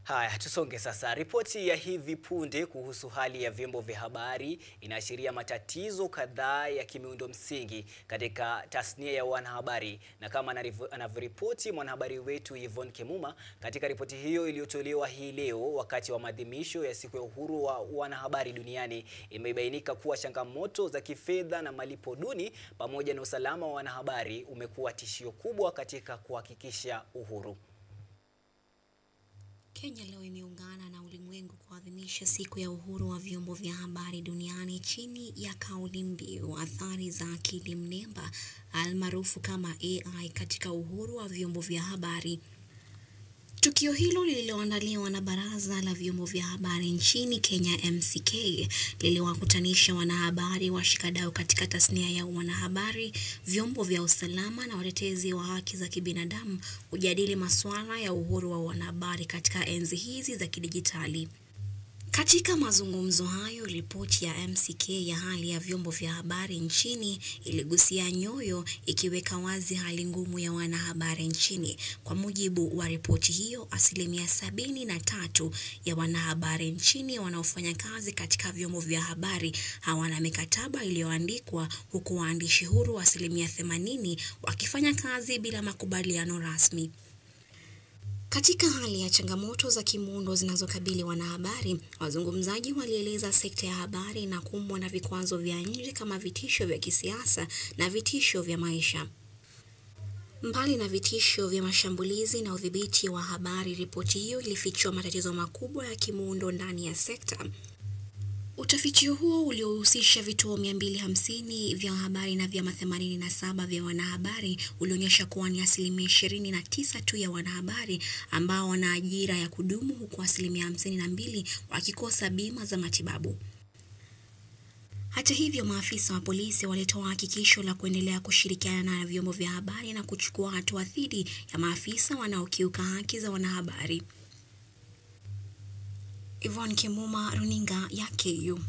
Haya, tusonge sasa. Ripoti ya hivi punde kuhusu hali ya vyombo vya habari inaashiria matatizo kadhaa ya kimiundo msingi katika tasnia ya wanahabari, na kama anavyoripoti mwanahabari wetu Yvonne Kimuma katika ripoti hiyo iliyotolewa hii leo wakati wa maadhimisho ya siku ya uhuru wa wanahabari duniani, imebainika kuwa changamoto za kifedha na malipo duni pamoja na usalama wa wanahabari umekuwa tishio kubwa katika kuhakikisha uhuru. Kenya leo imeungana na ulimwengu kuadhimisha siku ya uhuru wa vyombo vya habari duniani chini ya kauli mbiu athari za akili mnemba almaarufu kama AI katika uhuru wa vyombo vya habari. Tukio hilo lililoandaliwa na Baraza la Vyombo vya Habari nchini Kenya MCK liliwakutanisha wanahabari, washikadau katika tasnia ya wanahabari, vyombo vya usalama na watetezi wa haki za kibinadamu kujadili masuala ya uhuru wa wanahabari katika enzi hizi za kidijitali. Katika mazungumzo hayo, ripoti ya MCK ya hali ya vyombo vya habari nchini iligusia nyoyo, ikiweka wazi hali ngumu ya wanahabari nchini. Kwa mujibu wa ripoti hiyo, 73% ya wanahabari nchini wanaofanya kazi katika vyombo vya habari hawana mikataba iliyoandikwa, huku waandishi huru 80% wakifanya kazi bila makubaliano rasmi. Katika hali ya changamoto za kimuundo zinazokabili wanahabari, wazungumzaji walieleza sekta ya habari inakumbwa na vikwazo vya nje kama vitisho vya kisiasa na vitisho vya maisha. Mbali na vitisho vya mashambulizi na udhibiti wa habari, ripoti hiyo ilifichua matatizo makubwa ya kimuundo ndani ya sekta. Utafiti huo uliohusisha vituo 250 vya habari na vyama 87 vya wanahabari ulionyesha kuwa ni 29% tu ya wanahabari ambao wana ajira ya kudumu, huku 52% wakikosa bima za matibabu. Hata hivyo, maafisa wa polisi walitoa hakikisho la kuendelea kushirikiana na vyombo vya habari na kuchukua hatua dhidi ya maafisa wanaokiuka haki za wanahabari. Yvonne Kimuma, runinga ya KU.